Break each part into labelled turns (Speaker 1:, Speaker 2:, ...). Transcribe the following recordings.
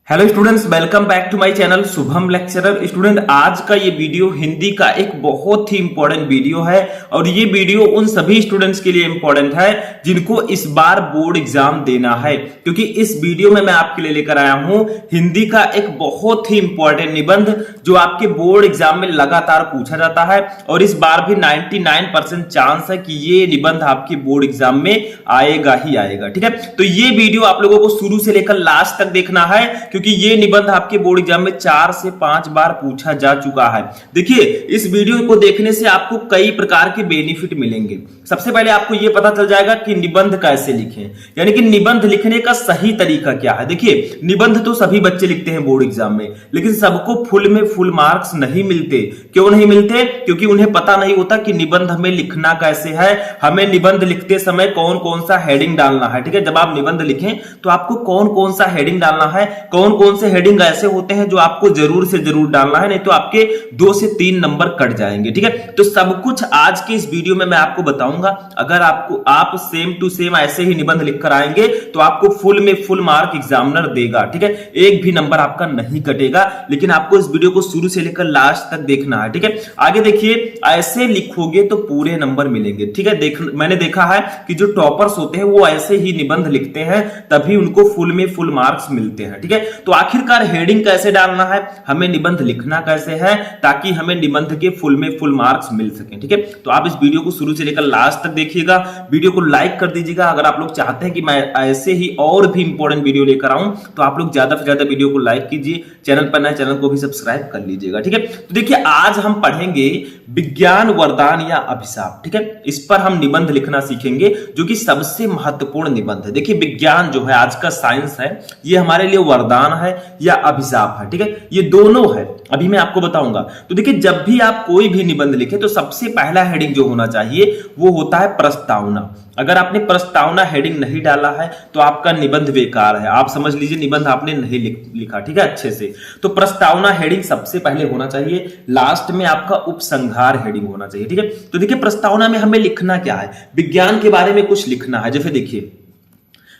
Speaker 1: Hello students, welcome back to my channel Shubham lecturer. Student, आज का ये वीडियो हिंदी का एक बहुत ही इंपॉर्टेंट वीडियो है और ये वीडियो उन सभी स्टूडेंट्स के लिए इंपॉर्टेंट है जिनको इस बार बोर्ड एग्जाम देना है, क्योंकि इस वीडियो में मैं आपके लिए लेकर आया हूं हिंदी का एक बहुत ही इंपॉर्टेंट निबंध जो आपके बोर्ड एग्जाम में लगातार पूछा जाता है और इस बार भी 99% चांस है कि ये निबंध आपके बोर्ड एग्जाम में आएगा ही आएगा। ठीक है, तो ये वीडियो आप लोगों को शुरू से लेकर लास्ट तक देखना है, क्योंकि ये निबंध आपके बोर्ड एग्जाम में 4 से 5 बार पूछा जा चुका है। देखिए, इस वीडियो को देखने से आपको कई प्रकार के बेनिफिट मिलेंगे। सबसे पहले आपको यह पता चल जाएगा कि निबंध कैसे लिखें, यानी कि निबंध लिखने का सही तरीका क्या है। देखिए, निबंध तो सभी बच्चे लिखते हैं बोर्ड एग्जाम में, लेकिन सबको फुल में फुल मार्क्स नहीं मिलते। क्यों नहीं मिलते? क्योंकि उन्हें पता नहीं होता कि निबंध हमें लिखना कैसे है, हमें निबंध लिखते समय कौन कौन सा हेडिंग डालना है। ठीक है, जब आप निबंध लिखें तो आपको कौन कौन सा हेडिंग डालना है, कौन कौन से हेडिंग ऐसे होते हैं जो आपको जरूर से जरूर डालना है, नहीं तो आपके 2 से 3 नंबर कट जाएंगे। ठीक है, तो सब कुछ आज के इस वीडियो में मैं आपको बताऊंगा। अगर आप सेम टू सेम ऐसे ही निबंध लिखकर आएंगे तो आपको फुल में फुल मार्क एग्जामिनर देगा। ठीक है, एक भी नंबर आपका नहीं कटेगा, लेकिन आपको इस वीडियो को शुरू से लेकर लास्ट तक देखना है। ठीक है, आगे देखिए, ऐसे लिखोगे तो पूरे नंबर मिलेंगे। ठीक है, मैंने देखा है कि जो टॉपर्स होते हैं वो ऐसे ही निबंध लिखते हैं, तभी उनको फुल में फुल मार्क्स मिलते हैं। ठीक है, तो आखिरकार हेडिंग कैसे डालना है, हमें निबंध लिखना कैसे है, ताकि हमें निबंध के फुल में फुल मार्क्स मिल सके। ठीक है, तो आप इस वीडियो को शुरू से लेकर लास्ट तक देखिएगा। वीडियो को लाइक कर दीजिएगा। अगर आप लोग चाहते हैं कि मैं ऐसे ही और भी इंपॉर्टेंट वीडियो लेकर आऊं तो आप लोग ज्यादा से ज्यादा वीडियो को लाइक कीजिए। चैनल पर नए, चैनल को भी सब्सक्राइब कर लीजिएगा। ठीक है, तो देखिए, आज हम पढ़ेंगे विज्ञान वरदान या अभिशाप। ठीक है, इस पर हम निबंध लिखना सीखेंगे, जो कि सबसे महत्वपूर्ण निबंध है। देखिए, विज्ञान जो है, आज का साइंस है, ये हमारे लिए वरदान है या अभिशाप है। ठीक है, ये दोनों है, अभी मैं आपको बताऊंगा। तो देखिए, जब भी आप कोई भी निबंध लिखें तो सबसे पहला हेडिंग जो होना चाहिए वो होता है प्रस्तावना। अगर आपने प्रस्तावना हेडिंग नहीं डाला है तो आपका निबंध बेकार है। आप समझ लीजिए निबंध आपने नहीं लिखा। ठीक है, अच्छे से। तो प्रस्तावना हेडिंग सबसे पहले होना चाहिए, लास्ट में आपका उपसंहार हेडिंग होना चाहिए। ठीक है, तो देखिए, प्रस्तावना में हमें लिखना क्या है, विज्ञान के बारे में कुछ लिखना है। जैसे देखिए,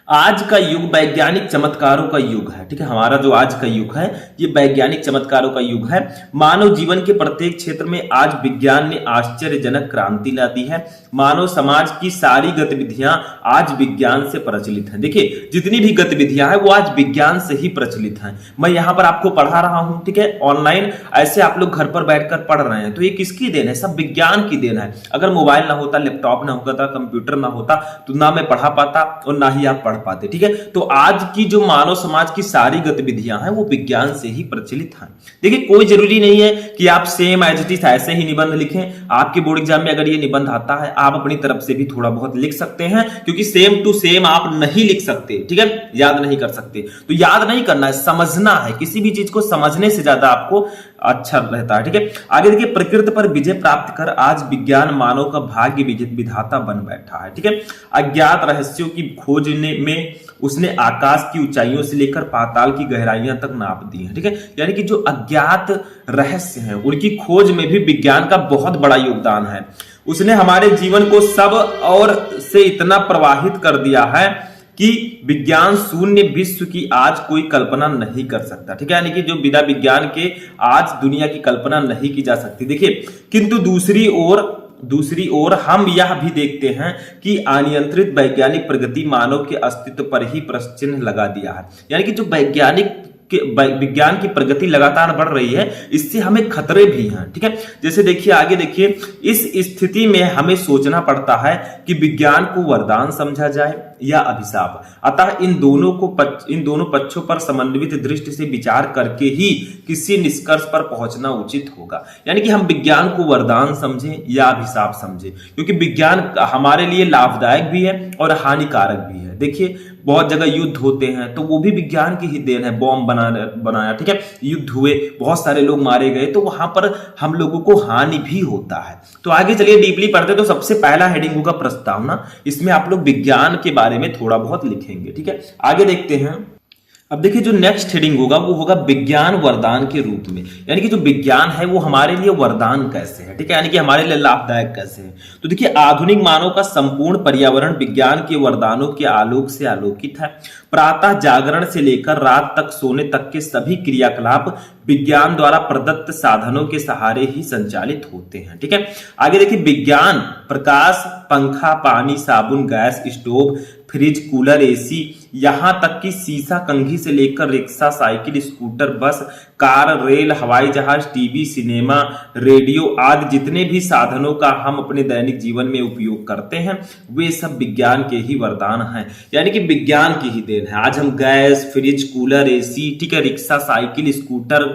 Speaker 1: आज का युग वैज्ञानिक चमत्कारों का युग है। ठीक है, हमारा जो आज का युग है ये वैज्ञानिक चमत्कारों का युग है। मानव जीवन के प्रत्येक क्षेत्र में आज विज्ञान ने आश्चर्यजनक क्रांति ला दी है। मानव समाज की सारी गतिविधियां आज विज्ञान से प्रचलित हैं। देखिए, जितनी भी गतिविधियां हैं वो आज विज्ञान से ही प्रचलित हैं। मैं यहां पर आपको पढ़ा रहा हूं, ठीक है, ऑनलाइन, ऐसे आप लोग घर पर बैठकर पढ़ रहे हैं, तो ये किसकी देन है? सब विज्ञान की देन है। अगर मोबाइल ना होता, लैपटॉप ना होता, कंप्यूटर ना होता, तो ना मैं पढ़ा पाता और ना ही आप पढ़ पाते। ठीक है, तो आज की जो मानव समाज की सारी गतिविधियां हैं वो विज्ञान से ही प्रचलित हैं। देखिए, कोई जरूरी नहीं है कि आप सेम एज इट इज ऐसे ही निबंध लिखें। आपके बोर्ड एग्जाम में अगर ये निबंध आता है, आप अपनी तरफ से भी थोड़ा बहुत लिख सकते हैं, क्योंकि सेम टू सेम आप नहीं लिख सकते। ठीक है, याद नहीं कर सकते, तो याद नहीं करना है, समझना है। किसी भी चीज को समझने से ज्यादा आपको अच्छा रहता है। ठीक है, आगे देखिए, प्रकृति पर विजय प्राप्त कर आज विज्ञान मानव का भाग्य विधाता बन बैठा है। ठीक है, अज्ञात रहस्यों की खोज में उसने आकाश की ऊंचाइयों से लेकर पाताल की गहराइयां तक नाप दी है। ठीक है, यानी कि जो अज्ञात रहस्य हैं उनकी खोज में भी विज्ञान का बहुत बड़ा योगदान है। उसने हमारे जीवन को सब और से इतना प्रवाहित कर दिया है कि विज्ञान शून्य विश्व की आज कोई कल्पना नहीं कर सकता। ठीक है, यानी कि जो बिना विज्ञान के आज दुनिया की कल्पना नहीं की जा सकती। देखिए, किंतु दूसरी ओर हम यह भी देखते हैं कि अनियंत्रित वैज्ञानिक प्रगति मानव के अस्तित्व पर ही प्रश्न चिन्ह लगा दिया है। यानी कि जो विज्ञान की प्रगति लगातार बढ़ रही है, इससे हमें खतरे भी हैं। ठीक है, जैसे देखिए, आगे देखिए, इस स्थिति में हमें सोचना पड़ता है कि विज्ञान को वरदान समझा जाए या अभिशाप। अतः इन दोनों पक्षों पर समन्वित दृष्टि से विचार करके ही किसी निष्कर्ष पर पहुंचना उचित होगा। यानी कि हम विज्ञान को वरदान समझें या अभिशाप समझें, क्योंकि विज्ञान हमारे लिए लाभदायक भी है और हानिकारक भी है। देखिए, बहुत जगह युद्ध होते हैं तो वो भी विज्ञान की ही देन है। बॉम्ब बनाया, ठीक है, युद्ध हुए, बहुत सारे लोग मारे गए, तो वहां पर हम लोगों को हानि भी होता है। तो आगे चलिए डीपली पढ़ते। तो सबसे पहला हेडिंग होगा प्रस्तावना। इसमें आप लोग विज्ञान के बारे में थोड़ा बहुत लिखेंगे। ठीक है, आगे देखते हैं। अब देखिए जो नेक्स्ट हेडिंग होगा वो होगा विज्ञान वरदान के रूप में, यानी कि जो विज्ञान है वो हमारे लिए वरदान कैसे है, ठीक है, यानी कि हमारे लिए लाभदायक कैसे है। तो देखिए आधुनिक मानव का संपूर्ण पर्यावरण विज्ञान के वरदानों के आलोक से आलोकित है। प्रातः जागरण से लेकर रात तक सोने तक के सभी क्रियाकलाप विज्ञान द्वारा प्रदत्त साधनों के सहारे ही संचालित होते हैं, ठीक है। आगे देखिए विज्ञान प्रकाश, पंखा, पानी, साबुन, gas stove, fridge, cooler, AC, यहां तक कि शीशा कंघी से लेकर रिक्शा, साइकिल, स्कूटर, बस, कार, रेल, हवाई जहाज, टीवी, सिनेमा, रेडियो आदि जितने भी साधनों का हम अपने दैनिक जीवन में उपयोग करते हैं वे सब विज्ञान के ही वरदान हैं, यानी कि विज्ञान की ही देन है। आज हम गैस, फ्रिज, कूलर, एसी, ठीक है, रिक्शा, साइकिल, स्कूटर,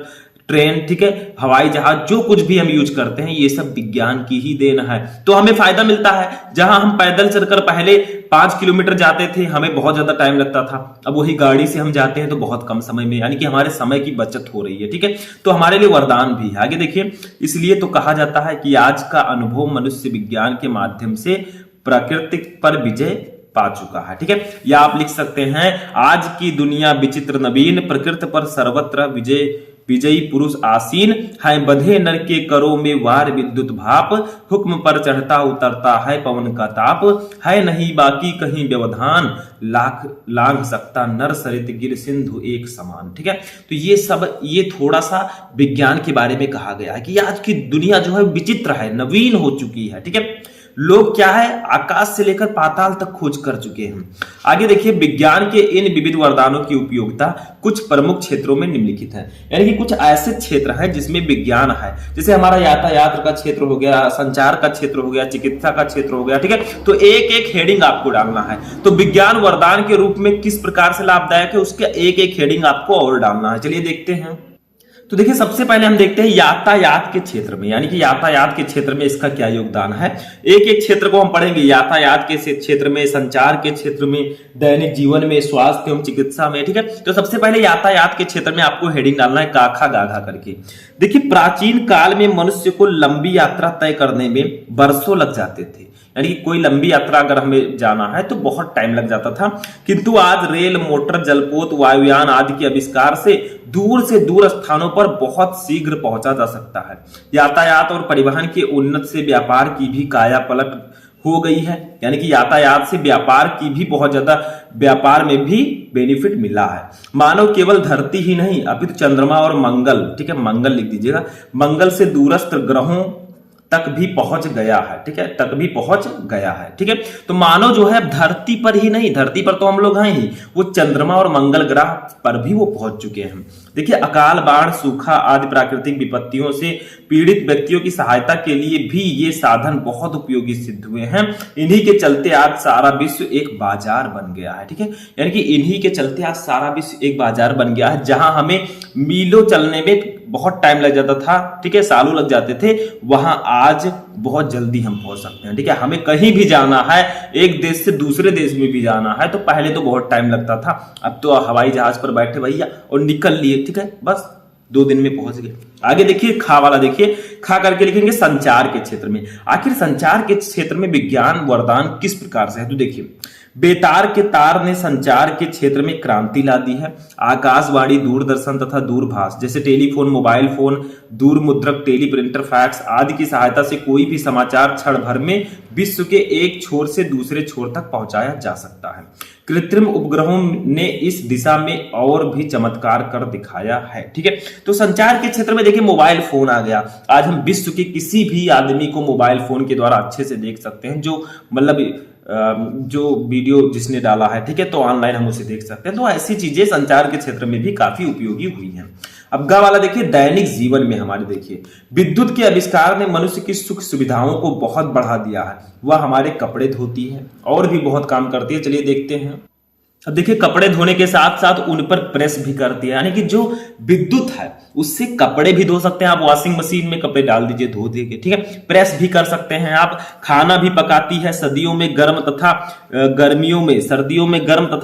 Speaker 1: ट्रेन, ठीक है, हवाई जहाज, जो कुछ भी हम यूज करते हैं ये सब विज्ञान की ही देन है। तो हमें फायदा मिलता है, जहां हम पैदल चलकर पहले 5 किलोमीटर जाते थे हमें बहुत ज्यादा टाइम लगता था, अब वही गाड़ी से हम जाते हैं तो बहुत कम समय में, यानी कि हमारे समय की बचत हो रही है, ठीक है। तो हमारे लिए वरदान भी है। आगे देखिए, इसलिए तो कहा जाता है कि आज का अनुभव मनुष्य विज्ञान के माध्यम से प्रकृति पर विजय पा चुका है, ठीक है। या आप लिख सकते हैं, आज की दुनिया विचित्र नवीन, प्रकृति पर सर्वत्र विजयी पुरुष आसीन है, बंधे नर के करों में वार विद्युत भाप, हुक्म पर चढ़ता उतरता है पवन का ताप, है नहीं बाकी कहीं व्यवधान, लाख लांघ सकता नर सरित गिर सिंधु एक समान, ठीक है। तो ये सब ये थोड़ा सा विज्ञान के बारे में कहा गया है कि आज की दुनिया जो है विचित्र है, नवीन हो चुकी है, ठीक है। लोग क्या है आकाश से लेकर पाताल तक खोज कर चुके हैं। आगे देखिए, विज्ञान के इन विविध वरदानों की उपयोगिता कुछ प्रमुख क्षेत्रों में निम्नलिखित है, यानी कि कुछ ऐसे क्षेत्र हैं जिसमें विज्ञान है, जैसे हमारा यातायात का क्षेत्र हो गया, संचार का क्षेत्र हो गया, चिकित्सा का क्षेत्र हो गया, ठीक है। तो एक एक हेडिंग आपको डालना है। तो विज्ञान वरदान के रूप में किस प्रकार से लाभदायक है उसका एक एक हेडिंग आपको और डालना है। चलिए देखते हैं। तो देखिए सबसे पहले हम देखते हैं यातायात के क्षेत्र में, यानी कि यातायात के क्षेत्र में इसका क्या योगदान है। एक एक क्षेत्र को हम पढ़ेंगे, यातायात के क्षेत्र में, संचार के क्षेत्र में, दैनिक जीवन में, स्वास्थ्य एवं चिकित्सा में, ठीक है। तो सबसे पहले यातायात के क्षेत्र में आपको हेडिंग डालना है काखा गाघा करके। देखिए प्राचीन काल में मनुष्य को लंबी यात्रा तय करने में वर्षों लग जाते थे, यानी कि कोई लंबी यात्रा अगर हमें जाना है तो बहुत टाइम लग जाता था, किंतु आज रेल, मोटर, जलपोत, वायुयान आदि के आविष्कार से दूर स्थानों पर बहुत शीघ्र पहुंचा जा सकता है। यातायात और परिवहन के उन्नत से व्यापार की भी काया पलट हो गई है, यानी कि यातायात से व्यापार की भी बहुत ज्यादा, व्यापार में भी बेनिफिट मिला है। मानव केवल धरती ही नहीं अपितु चंद्रमा और मंगल, ठीक है, मंगल लिख दीजिएगा, मंगल से दूरस्थ ग्रहों तक भी पहुंच गया है, ठीक है, तक भी पहुंच गया है, ठीक है। तो मानव जो है धरती पर ही नहीं, धरती पर तो हम लोग हैं ही, वो चंद्रमा और मंगल ग्रह पर भी वो पहुंच चुके हैं। देखिए अकाल, बाढ़, सूखा आदि प्राकृतिक विपत्तियों से पीड़ित व्यक्तियों की सहायता के लिए भी ये साधन बहुत उपयोगी सिद्ध हुए हैं। इन्हीं के चलते आज सारा विश्व एक बाजार बन गया है, ठीक है, यानी कि इन्हीं के चलते आज सारा विश्व एक बाजार बन गया है। जहां हमें मीलों चलने में बहुत टाइम लग जाता था, ठीक है, सालों लग जाते थे, वहां आज बहुत जल्दी हम पहुंच सकते हैं, ठीक है। हमें कहीं भी जाना है, एक देश से दूसरे देश में भी जाना है, तो पहले तो बहुत टाइम लगता था, अब तो हवाई जहाज पर बैठे भैया और निकल लिए, ठीक है, बस 2 दिन में पहुंच गए। आगे देखिए खा वाला, देखिए खा करके लिखेंगे संचार के क्षेत्र में। आखिर संचार के क्षेत्र में विज्ञान वरदान किस प्रकार से है, तो देखिए बेतार के तार ने संचार के क्षेत्र में क्रांति ला दी है। आकाशवाणी, दूरदर्शन तथा दूरभाष जैसे टेलीफोन, मोबाइल फोन, दूर मुद्रक, टेलीप्रिंटर, फैक्स आदि की सहायता से कोई भी समाचार क्षण भर में विश्व के एक छोर से दूसरे छोर तक पहुंचाया जा सकता है। कृत्रिम उपग्रहों ने इस दिशा में और भी चमत्कार कर दिखाया है, ठीक है। तो संचार के क्षेत्र में देखिए मोबाइल फोन आ गया, आज हम विश्व के किसी भी आदमी को मोबाइल फोन के द्वारा अच्छे से देख सकते हैं, जो मतलब जो वीडियो जिसने डाला है, ठीक है, तो ऑनलाइन हम उसे देख सकते हैं। तो ऐसी चीजें संचार के क्षेत्र में भी काफी उपयोगी हुई हैं। अब गा वाला देखिए दैनिक जीवन में हमारे, देखिए विद्युत के आविष्कार ने मनुष्य की सुख सुविधाओं को बहुत बढ़ा दिया है। वह हमारे कपड़े धोती है और भी बहुत काम करती है, चलिए देखते हैं। अब देखिए कपड़े धोने के साथ साथ उन पर प्रेस भी करती है, यानी कि जो विद्युत है उससे कपड़े भी धो सकते हैं आप, वॉशिंग मशीन में कपड़े डाल दीजिए, धो दीजिए, ठीक है, प्रेस भी कर सकते हैं आप। खाना भी पकाती है, सर्दियों में गर्म तथा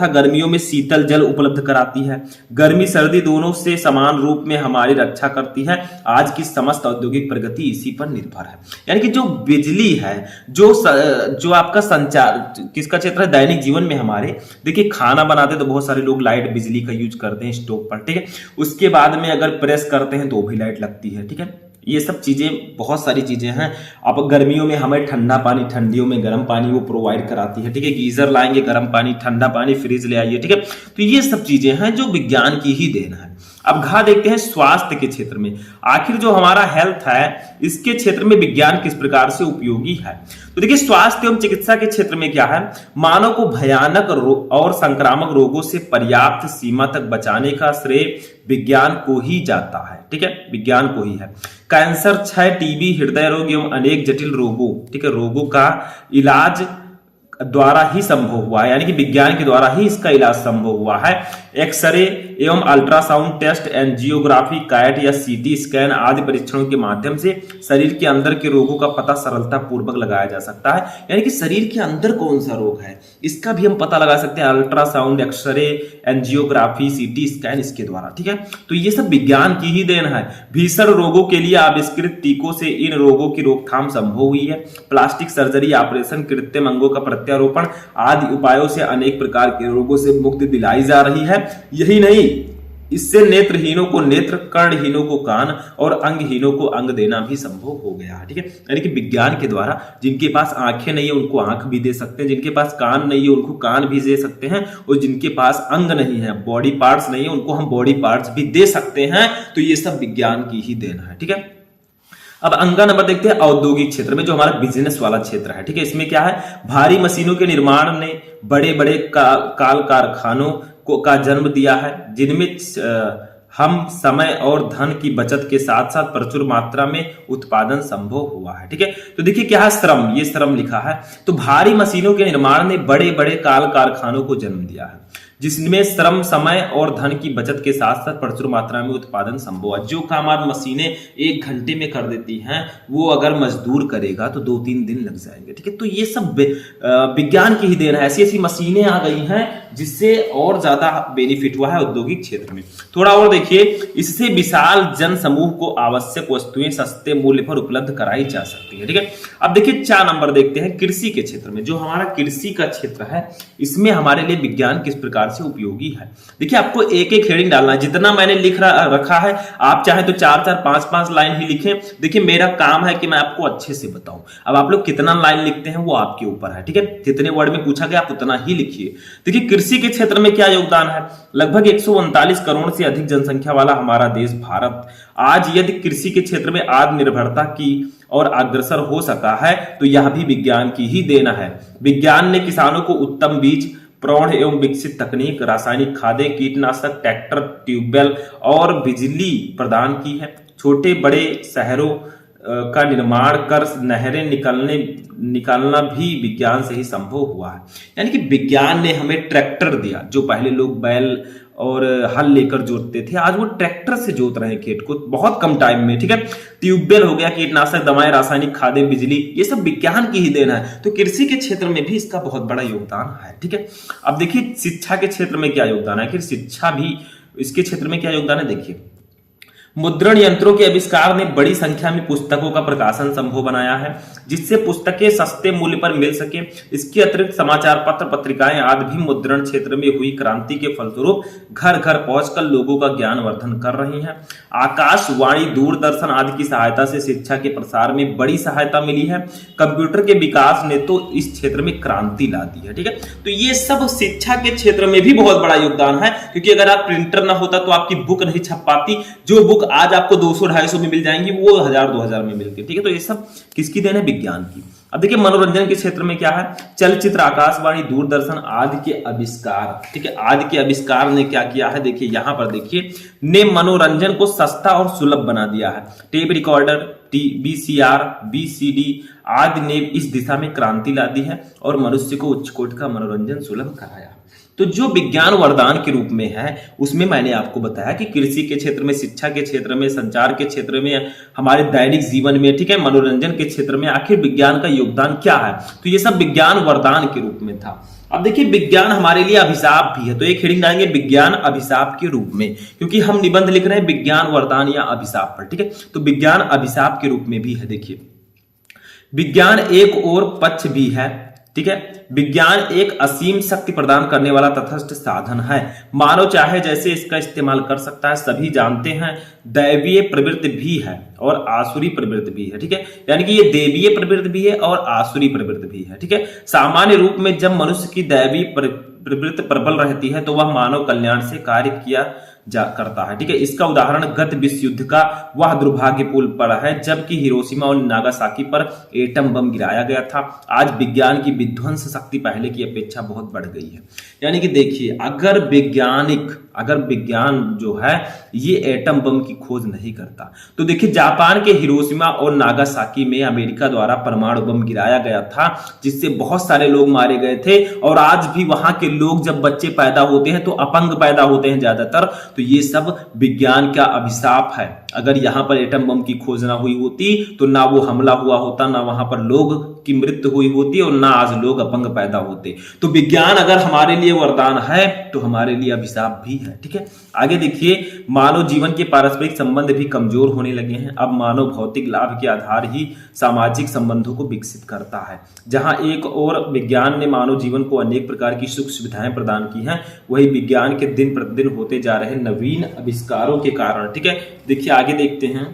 Speaker 1: गर्मियों में शीतल जल उपलब्ध कराती है। गर्मी सर्दी दोनों से समान रूप में हमारी रक्षा करती है। आज की समस्त औद्योगिक प्रगति इसी पर निर्भर है, यानी कि जो बिजली है, जो आपका संचार किसका क्षेत्र है, दैनिक जीवन में हमारे, देखिए खाना बनाते तो बहुत सारे लोग लाइट बिजली का यूज करते हैं स्टोव पर, ठीक है। उसके बाद में अगर प्रेस करते हैं तो भी लाइट लगती है, ठीक है। ये सब चीजें, बहुत सारी चीजें हैं। अब गर्मियों में हमें ठंडा पानी, ठंडियों में गर्म पानी वो प्रोवाइड कराती है, ठीक है। गीजर लाएंगे, गर्म पानी, ठंडा पानी, फ्रिज ले आइए, ठीक है। तो ये सब चीजें हैं जो विज्ञान की ही देन है। अब घा देखते हैं स्वास्थ्य के क्षेत्र में, आखिर जो हमारा हेल्थ है इसके क्षेत्र में विज्ञान किस प्रकार से उपयोगी है। तो देखिए, स्वास्थ्य एवं चिकित्सा के क्षेत्र में क्या है, मानव को भयानक और संक्रामक रोगों से पर्याप्त सीमा तक बचाने का श्रेय विज्ञान को ही जाता है, ठीक है, विज्ञान को ही है। कैंसर, क्षय, टीबी, हृदय रोग एवं अनेक जटिल रोगों, ठीक है, रोगों का इलाज द्वारा ही संभव हुआ है, यानी कि विज्ञान के द्वारा ही इसका इलाज संभव हुआ है। एक्सरे एवं अल्ट्रासाउंड टेस्ट, एंजियोग्राफी, कैट या सीटी स्कैन आदि परीक्षणों के माध्यम से शरीर के अंदर के रोगों का पता सरलता पूर्वक लगाया जा सकता है। यानी कि शरीर के अंदर कौन सा रोग है इसका भी हम पता लगा सकते हैं ultrasound, x ray, angiography, CT scan इसके द्वारा, ठीक है। तो ये सब विज्ञान की ही देन है। भीषण रोगों के लिए आविष्कृत टीकों से इन रोगों की रोकथाम संभव हुई है। प्लास्टिक सर्जरी, ऑपरेशन, कृत्रिम अंगों का प्रत्यारोपण आदि उपायों से अनेक प्रकार के रोगों से मुक्ति दिलाई जा रही है। यही नहीं, इससे नेत्रहीनों को नेत्र, कर्णहीनों को कान और अंगहीनों को अंग देना भी संभव हो गया है, ठीक है। यानी कि विज्ञान के द्वारा जिनके पास आंखें नहीं है उनको आंख भी दे सकते हैं, जिनके पास कान नहीं है उनको कान भी दे सकते हैं, और जिनके पास अंग नहीं है, बॉडी पार्ट्स नहीं है, उनको हम बॉडी पार्ट्स भी दे सकते हैं। तो ये सब विज्ञान की ही देन है, ठीक है। अब अगला नंबर देखते हैं औद्योगिक क्षेत्र में, जो हमारा बिजनेस वाला क्षेत्र है, ठीक है। इसमें क्या है, भारी मशीनों के निर्माण ने बड़े बड़े काल कारखानों का जन्म दिया है, जिनमें हम समय और धन की बचत के साथ साथ प्रचुर मात्रा में उत्पादन संभव हुआ है, ठीक है। तो देखिए क्या है, श्रम, ये श्रम लिखा है। तो भारी मशीनों के निर्माण ने बड़े बड़े काल कारखानों को जन्म दिया है, जिसमें श्रम, समय और धन की बचत के साथ साथ प्रचुर मात्रा में उत्पादन संभव है। जो काम आज मशीनें 1 घंटे में कर देती हैं, वो अगर मजदूर करेगा तो 2-3 दिन लग जाएंगे, ठीक है। तो ये सब विज्ञान की ही देन है। ऐसी ऐसी मशीनें आ गई हैं जिससे और ज्यादा बेनिफिट हुआ है औद्योगिक क्षेत्र में। थोड़ा और देखिए, इससे विशाल जन समूह को आवश्यक वस्तुएं सस्ते मूल्य पर उपलब्ध कराई जा सकती है, ठीक है। अब देखिए 4 नंबर देखते हैं कृषि के क्षेत्र में, जो हमारा कृषि का क्षेत्र है इसमें हमारे लिए विज्ञान किस प्रकार से उपयोगी है। देखिए आपको एक एक हेडिंग डालना है, जितना मैंने लिख रखा है आप चाहे तो 4-4, 5-5 लाइन ही लिखें। देखिए मेरा काम है कि मैं आपको अच्छे से बताऊं। अब आप लोग कितना लाइन लिखते हैं वो आपके ऊपर है, ठीक है। जितने वर्ड में पूछा गया आप उतना ही लिखिए। देखिए कृषि के क्षेत्र में क्या योगदान है। लगभग 139 करोड़ से अधिक जनसंख्या वाला हमारा देश भारत आज यदि कृषि के क्षेत्र में आत्मनिर्भरता की और अग्रसर हो सका है तो यह भी विज्ञान की ही देन है। विज्ञान ने किसानों को उत्तम बीज, प्रौढ़ एवं विकसित तकनीक, रासायनिक खादें, कीटनाशक, ट्रैक्टर, ट्यूबवेल और बिजली प्रदान की है। छोटे बड़े शहरों का निर्माण कर नहरें निकालना भी विज्ञान से ही संभव हुआ है। यानी कि विज्ञान ने हमें ट्रैक्टर दिया। जो पहले लोग बैल और हल लेकर जोतते थे, आज वो ट्रैक्टर से जोत रहे हैं खेत को बहुत कम टाइम में, ठीक है। ट्यूबवेल हो गया, कीटनाशक दवाएं, रासायनिक खादें, बिजली, ये सब विज्ञान की ही देन है। तो कृषि के क्षेत्र में भी इसका बहुत बड़ा योगदान है, ठीक है। अब देखिए शिक्षा के क्षेत्र में क्या योगदान है, शिक्षा भी इसके क्षेत्र में क्या योगदान है। देखिए मुद्रण यंत्रों के आविष्कार ने बड़ी संख्या में पुस्तकों का प्रकाशन संभव बनाया है, जिससे पुस्तकें सस्ते मूल्य पर मिल सके। इसके अतिरिक्त समाचार पत्र, पत्रिकाएं आदि भी मुद्रण क्षेत्र में हुई क्रांति के फलस्वरूप घर घर पहुंचकर लोगों का ज्ञानवर्धन कर रही हैं। आकाशवाणी, दूरदर्शन आदि की सहायता से शिक्षा के प्रसार में बड़ी सहायता मिली है। कंप्यूटर के विकास ने तो इस क्षेत्र में क्रांति ला दी है, ठीक है। तो ये सब शिक्षा के क्षेत्र में भी बहुत बड़ा योगदान है, क्योंकि अगर आप प्रिंटर ना होता तो आपकी बुक नहीं छप पाती। जो बुक आज आपको 200-250 में मिल जाएंगी वो 1000-2000 में मिलती है, ठीक है। तो ये सब किसकी देन है, विज्ञान की। अब देखिए मनोरंजन के क्षेत्र में क्या है, चलचित्र, आकाशवाणी, दूरदर्शन आदि के आविष्कार, ठीक है। आदि के आविष्कार ने क्या किया है, देखिए यहां पर देखिए, ने मनोरंजन को सस्ता और सुलभ बना दिया है। टेप रिकॉर्डर, VCR, VCD आदि ने इस दिशा में क्रांति ला दी है और मनुष्य को उच्च कोटि का मनोरंजन सुलभ कराया। तो जो विज्ञान वरदान के रूप में है उसमें मैंने आपको बताया कि कृषि के क्षेत्र में, शिक्षा के क्षेत्र में, संचार के क्षेत्र में, हमारे दैनिक जीवन में, ठीक है, मनोरंजन के क्षेत्र में आखिर विज्ञान का योगदान क्या है। तो ये सब विज्ञान वरदान के रूप में था। अब देखिए विज्ञान हमारे लिए अभिशाप भी है, तो एक हेडिंग डालेंगे विज्ञान अभिशाप के रूप में, क्योंकि हम निबंध लिख रहे हैं विज्ञान वरदान या अभिशाप पर, ठीक है। तो विज्ञान अभिशाप के रूप में भी है। देखिए विज्ञान एक और पक्ष भी है ठीक है। विज्ञान एक असीम शक्ति प्रदान करने वाला तटस्थ साधन है। मानव चाहे जैसे इसका इस्तेमाल कर सकता है। सभी जानते हैं दैवीय प्रवृत्ति भी है और आसुरी प्रवृत्ति भी है, ठीक है। यानी कि ये देवीय प्रवृत्ति भी है और आसुरी प्रवृत्ति भी है, ठीक है। सामान्य रूप में जब मनुष्य की दैवीय प्रवृत्ति प्रबल रहती है तो वह मानव कल्याण से कार्य किया करता है, ठीक है। इसका उदाहरण गत विश्व युद्ध का वह दुर्भाग्यपूर्ण पल है जबकि हिरोशिमा और नागासाकी पर एटम बम गिराया गया था। आज विज्ञान की विध्वंस शक्ति पहले की अपेक्षा बहुत बढ़ गई है। यानी कि देखिए, अगर विज्ञान जो है ये एटम बम की खोज नहीं करता तो देखिए जापान के हिरोशिमा और नागासाकी में अमेरिका द्वारा परमाणु बम गिराया गया था जिससे बहुत सारे लोग मारे गए थे। और आज भी वहां के लोग जब बच्चे पैदा होते हैं तो अपंग पैदा होते हैं ज्यादातर। तो ये सब विज्ञान का अभिशाप है। अगर यहां पर एटम बम की खोज ना हुई होती तो ना वो हमला हुआ होता, ना वहां पर लोग की मृत्यु हुई होती और ना आज लोग अपंग पैदा होते। तो विज्ञान अगर हमारे लिए वरदान है तो हमारे लिए अभिशाप भी है, ठीक है। आगे देखिए, मानव जीवन के पारस्परिक संबंध भी कमजोर होने लगे हैं। अब मानव भौतिक लाभ के आधार ही सामाजिक संबंधों को विकसित करता है। जहां एक और विज्ञान ने मानव जीवन को अनेक प्रकार की सुख सुविधाएं प्रदान की हैं, वही विज्ञान के दिन प्रतिदिन होते जा रहे नवीन आविष्कारों के कारण, ठीक है। देखिए आगे देखते हैं।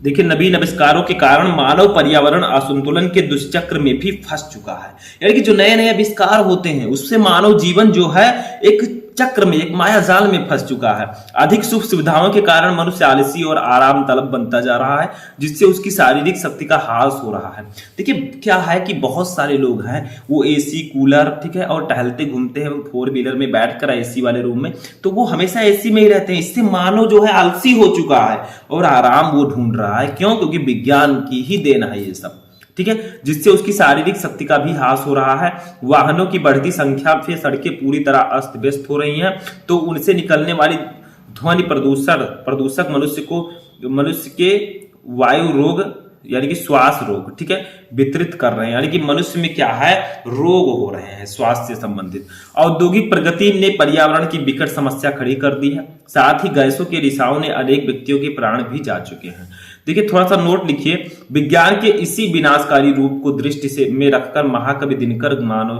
Speaker 1: देखिए, नवीन आविष्कारों के कारण मानव पर्यावरण असंतुलन के दुष्चक्र में भी फंस चुका है। यानी कि जो नए नए आविष्कार होते हैं उससे मानव जीवन जो है एक चक्र में, एक माया जाल में फंस चुका है। अधिक सुख सुविधाओं के कारण मनुष्य आलसी और आराम तलब बनता जा रहा है जिससे उसकी शारीरिक शक्ति का ह्रास हो रहा है। देखिए क्या है कि बहुत सारे लोग हैं वो एसी कूलर, ठीक है, और टहलते घूमते हैं फोर व्हीलर में बैठकर एसी वाले रूम में, तो वो हमेशा एसी में ही रहते हैं। इससे मानव जो है आलसी हो चुका है और आराम वो ढूंढ रहा है। क्यों? क्योंकि विज्ञान की ही देन है ये सब, ठीक है, जिससे उसकी शारीरिक शक्ति का भी ह्रास हो रहा है। वाहनों की बढ़ती संख्या से सड़कें पूरी तरह अस्त व्यस्त हो रही हैं, तो उनसे निकलने वाली ध्वनि प्रदूषक मनुष्य के वायु रोग यानी कि श्वास रोग, ठीक है, वितरित कर रहे हैं। यानी कि मनुष्य में क्या है, रोग हो रहे हैं स्वास्थ्य से संबंधित। औद्योगिक प्रगति ने पर्यावरण की विकट समस्या खड़ी कर दी है। साथ ही गैसों के रिसाव ने अनेक व्यक्तियों के प्राण भी जा चुके हैं। देखिए थोड़ा सा नोट लिखिए, विज्ञान के इसी विनाशकारी रूप को दृष्टि से में रखकर महाकवि दिनकर मानव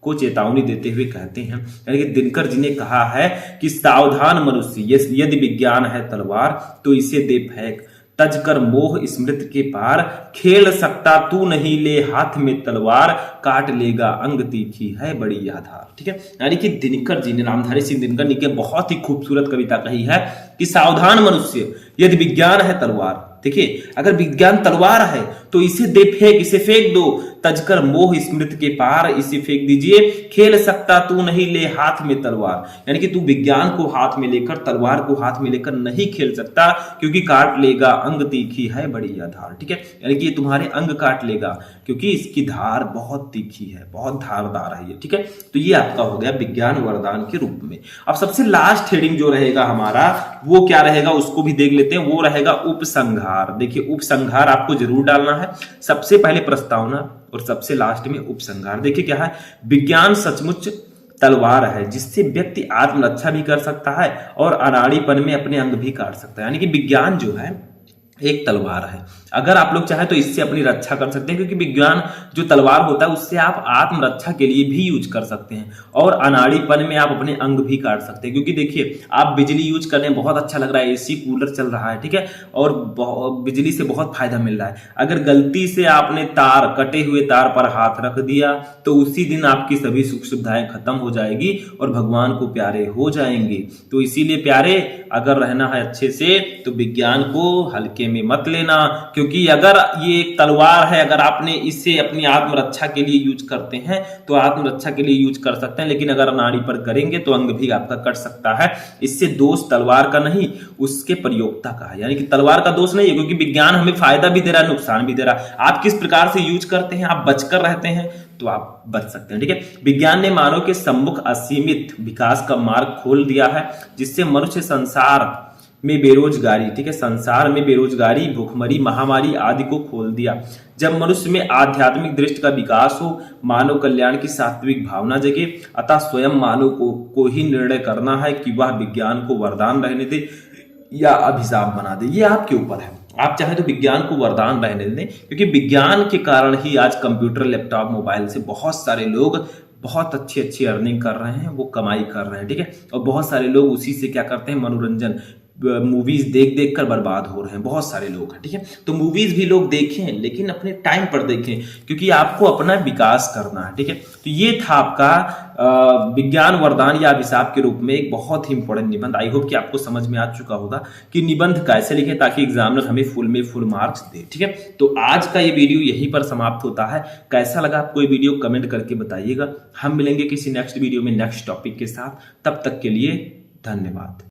Speaker 1: को चेतावनी देते हुए कहते हैं, यानी कि दिनकर जी ने कहा है कि सावधान मनुष्य, यदि विज्ञान है तलवार तो इसे दे फेंक, तज कर मोह स्मृति के पार, खेल सकता तू नहीं ले हाथ में तलवार, काट लेगा अंग तीखी है बड़ी याधार। ठीक है, यानी कि दिनकर जी ने, नामधारी सिंह दिनकर जी ने बहुत ही खूबसूरत कविता कही है कि सावधान मनुष्य, यदि विज्ञान है तलवार, देखिए अगर विज्ञान तलवार है तो इसे दे फेंक, इसे फेंक दो, तजकर मोह स्मृति के पार, इसे फेंक दीजिए, खेल सकता तू नहीं ले हाथ में तलवार, यानी कि तू विज्ञान को हाथ में लेकर, तलवार को हाथ में लेकर नहीं खेल सकता, क्योंकि काट लेगा अंग तीखी है बड़ी धार। ठीक है, यानी कि ये तुम्हारे अंग काट लेगा क्योंकि इसकी धार बहुत तीखी है, बहुत धारदार है ये। ठीक है, तो ये आपका हो गया विज्ञान वरदान के रूप में। अब सबसे लास्ट हेडिंग जो रहेगा हमारा वो क्या रहेगा उसको भी देख लेते हैं, वो रहेगा उपसंहार। देखिए उपसंहार आपको जरूर डालना है, सबसे पहले प्रस्तावना और सबसे लास्ट में उपसंहार। देखिए क्या है, विज्ञान सचमुच तलवार है जिससे व्यक्ति आत्मरक्षा भी कर सकता है और अनाड़ीपन में अपने अंग भी काट सकता है। यानी कि विज्ञान जो है एक तलवार है, अगर आप लोग चाहे तो इससे अपनी रक्षा कर सकते हैं, क्योंकि विज्ञान जो तलवार होता है उससे आप आत्मरक्षा के लिए भी यूज कर सकते हैं और अनाड़ीपन में आप अपने अंग भी काट सकते हैं। क्योंकि देखिए आप बिजली यूज करने में बहुत अच्छा लग रहा है, एसी कूलर चल रहा है, ठीक है, और बिजली से बहुत फायदा मिल रहा है। अगर गलती से आपने तार, कटे हुए तार पर हाथ रख दिया तो उसी दिन आपकी सभी सुख सुविधाएं खत्म हो जाएगी और भगवान को प्यारे हो जाएंगे। तो इसीलिए प्यारे, अगर रहना है अच्छे से तो विज्ञान को हल्के में मत लेना, क्योंकि अगर ये एक तलवार है, अगर आपने इसे अपनी आत्मरक्षा के लिए यूज करते हैं तो आत्मरक्षा के लिए यूज कर सकते हैं, लेकिन अगर नाड़ी पर करेंगे तो अंग भी आपका कट सकता है। इससे दोष तलवार का नहीं, उसके प्रयोक्ता का है। यानी कि तलवार का दोष नहीं है, क्योंकि विज्ञान हमें फायदा भी दे रहा है, नुकसान भी दे रहा है। आप किस प्रकार से यूज करते हैं, आप बचकर रहते हैं तो आप बच सकते हैं। ठीक है, विज्ञान ने मानव के सम्मुख असीमित विकास का मार्ग खोल दिया है, जिससे मनुष्य संसार में बेरोजगारी, ठीक है, संसार में बेरोजगारी, भूखमरी, महामारी आदि को खोल दिया। जब मनुष्य में आध्यात्मिक दृष्टि का विकास हो, मानव कल्याण की सात्विक भावना जगे, अतः स्वयं मानव को ही निर्णय करना है कि वह विज्ञान को वरदान रहने दे या अभिशाप बना दे, ये आपके ऊपर है। आप चाहे तो विज्ञान को वरदान रहने दें, क्योंकि विज्ञान के कारण ही आज कंप्यूटर, लैपटॉप, मोबाइल से बहुत सारे लोग बहुत अच्छी अच्छी अर्निंग कर रहे हैं, वो कमाई कर रहे हैं, ठीक है। और बहुत सारे लोग उसी से क्या करते हैं, मनोरंजन, मूवीज देख देख कर बर्बाद हो रहे हैं, बहुत सारे लोग हैं, ठीक है। तो मूवीज भी लोग देखें, लेकिन अपने टाइम पर देखें, क्योंकि आपको अपना विकास करना है, ठीक है। तो ये था आपका विज्ञान वरदान या अभिशाप के रूप में एक बहुत ही इंपॉर्टेंट निबंध। आई होप कि आपको समझ में आ चुका होगा कि निबंध कैसे लिखें ताकि एग्जामिनर हमें फुल में फुल मार्क्स दे, ठीक है। तो आज का ये वीडियो यहीं पर समाप्त होता है। कैसा लगा आपको ये वीडियो कमेंट करके बताइएगा। हम मिलेंगे किसी नेक्स्ट वीडियो में नेक्स्ट टॉपिक के साथ। तब तक के लिए धन्यवाद।